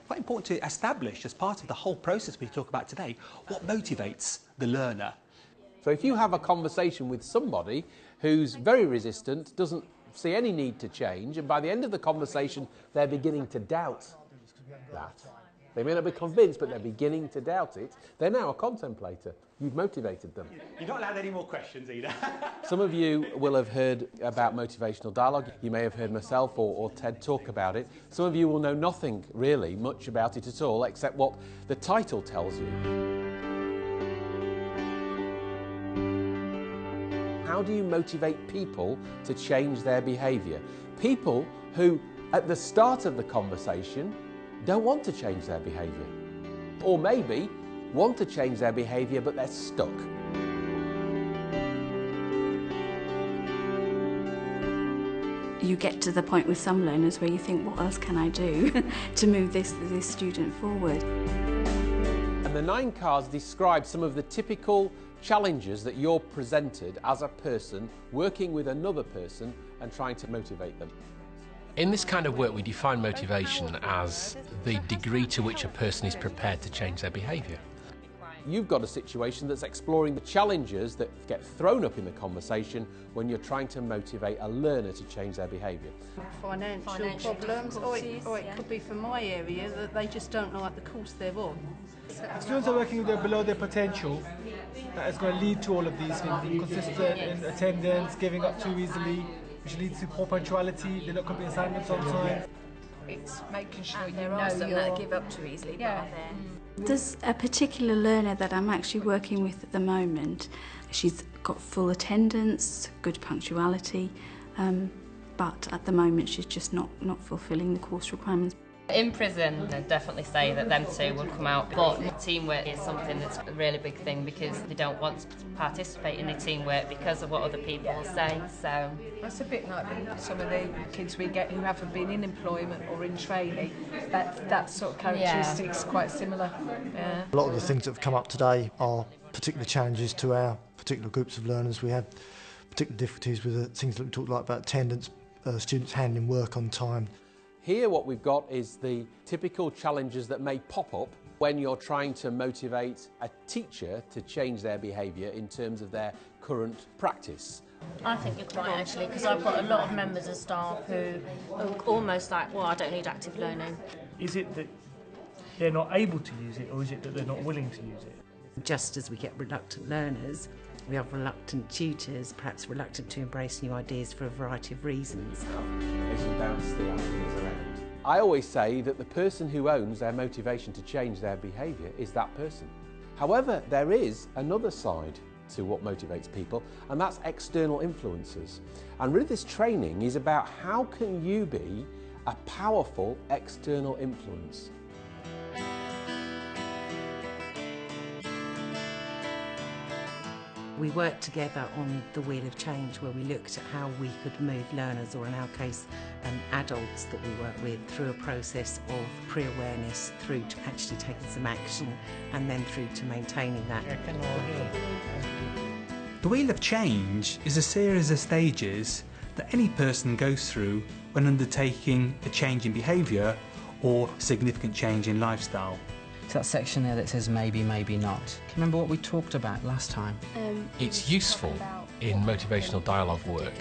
quite important to establish, as part of the whole process we talk about today, what motivates the learner. So if you have a conversation with somebody who's very resistant, doesn't see any need to change, and by the end of the conversation they're beginning to doubt that. They may not be convinced, but they're beginning to doubt it. They're now a contemplator. You've motivated them. You're not allowed any more questions either. Some of you will have heard about motivational dialogue. You may have heard myself or Ted talk about it. Some of you will know nothing really much about it at all, except what the title tells you. How do you motivate people to change their behaviour? People who, at the start of the conversation, don't want to change their behaviour. Or maybe want to change their behaviour, but they're stuck. You get to the point with some learners where you think, what else can I do to move this student forward? And the 9 cards describe some of the typical challenges that you're presented as a person working with another person and trying to motivate them. In this kind of work, we define motivation as the degree to which a person is prepared to change their behaviour. You've got a situation that's exploring the challenges that get thrown up in the conversation when you're trying to motivate a learner to change their behaviour. Financial problems, or it could be from my area that they just don't like the course they're on. Students are working below their potential. That is going to lead to all of these things, being consistent in attendance, giving up too easily, which leads to poor punctuality, they're not completing assignments on time. It's making sure you there know are some you're... that give up too easily, Yeah. but are there. There's a particular learner that I'm actually working with at the moment. She's got full attendance, good punctuality, but at the moment she's just not fulfilling the course requirements. In prison, I'd definitely say that them two would come out, but teamwork is something that's a really big thing because they don't want to participate in the teamwork because of what other people will say. So That's a bit like some of the kids we get who haven't been in employment or in training. That sort of characteristics quite similar. Yeah. A lot of the things that have come up today are particular challenges to our particular groups of learners. We have particular difficulties with the things that we talked about attendance, students handling work on time. Here what we've got is the typical challenges that may pop up when you're trying to motivate a teacher to change their behaviour in terms of their current practice. I think you're right, actually, because I've got a lot of members of staff who are almost like, well, I don't need active learning. Is it that they're not able to use it, or is it that they're not willing to use it? Just as we get reluctant learners, we have reluctant tutors, perhaps reluctant to embrace new ideas for a variety of reasons. They should bounce the ideas around. I always say that the person who owns their motivation to change their behaviour is that person. However, there is another side to what motivates people, and that's external influences. And really this training is about how can you be a powerful external influence. We worked together on the Wheel of Change, where we looked at how we could move learners, or in our case adults that we work with, through a process of pre-awareness through to actually taking some action and then through to maintaining that. The Wheel of Change is a series of stages that any person goes through when undertaking a change in behaviour or significant change in lifestyle. It's that section there that says maybe, maybe not. Can you remember what we talked about last time? It's useful in motivational dialogue work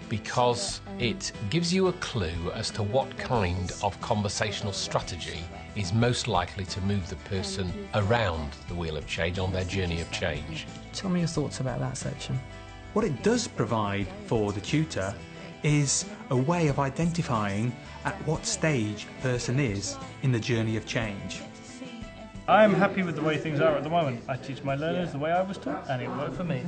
because it gives you a clue as to what kind of conversational strategy is most likely to move the person around the wheel of change on their journey of change. Tell me your thoughts about that section. What it does provide for the tutor is a way of identifying at what stage a person is in the journey of change. I'm happy with the way things are at the moment. I teach my learners the way I was taught, and it worked for me.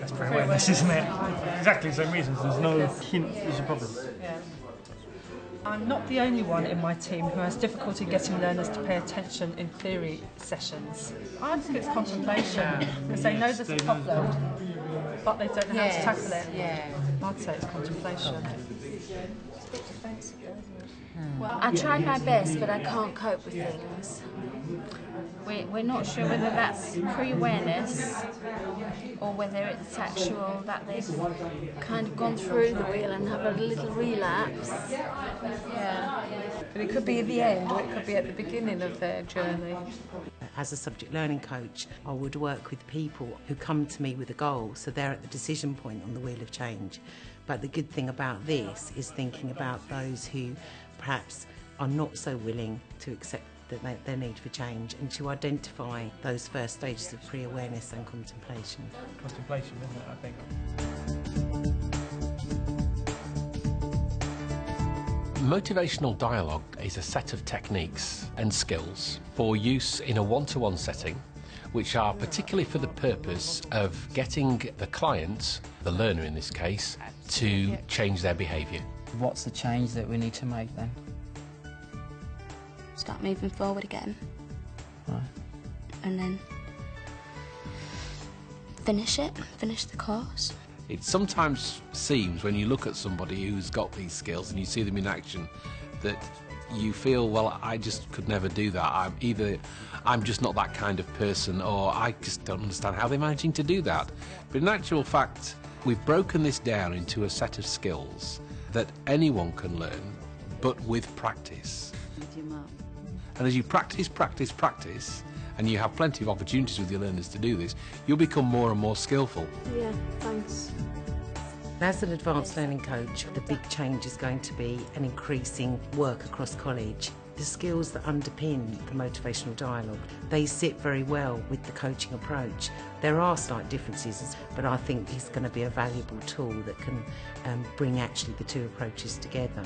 That's pre-awareness, isn't it? Exactly the same reasons. There's no hint there's a problem. Yeah. I'm not the only one in my team who has difficulty getting learners to pay attention in theory sessions. I think it's contemplation, because they know there's a problem, but they don't know how to tackle it. I'd say it's contemplation. Well, I tried my best, but I can't cope with things. We're not sure whether that's pre-awareness or whether it's actual that they've kind of gone through the wheel and have a little relapse. Yeah. But it could be at the end or it could be at the beginning of their journey. As a subject learning coach, I would work with people who come to me with a goal, so they're at the decision point on the wheel of change. But the good thing about this is thinking about those who perhaps are not so willing to accept their need for change, and to identify those first stages of pre-awareness and contemplation. Contemplation, isn't it, I think? Motivational dialogue is a set of techniques and skills for use in a one-to-one setting, which are particularly for the purpose of getting the client, the learner in this case, to change their behaviour. What's the change that we need to make then? Start moving forward again. Right. And then finish the course. It sometimes seems when you look at somebody who's got these skills and you see them in action that you feel, well, I just could never do that. I'm just not that kind of person, or I just don't understand how they're managing to do that. But in actual fact, we've broken this down into a set of skills that anyone can learn, but with practice. And as you practice, and you have plenty of opportunities with your learners to do this, you'll become more and more skillful. Yeah, thanks. As an advanced learning coach, the big change is going to be an increasing work across college. The skills that underpin the motivational dialogue, they sit very well with the coaching approach. There are slight differences, but I think it's going to be a valuable tool that can bring actually the two approaches together.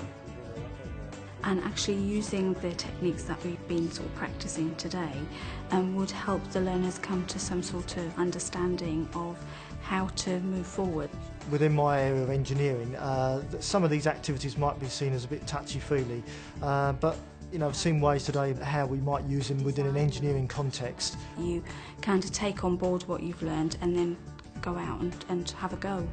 And actually using the techniques that we've been sort of practicing today would help the learners come to some sort of understanding of how to move forward. Within my area of engineering, some of these activities might be seen as a bit touchy-feely, but I've seen ways today how we might use them within an engineering context. You kind of take on board what you've learned and then go out and have a go.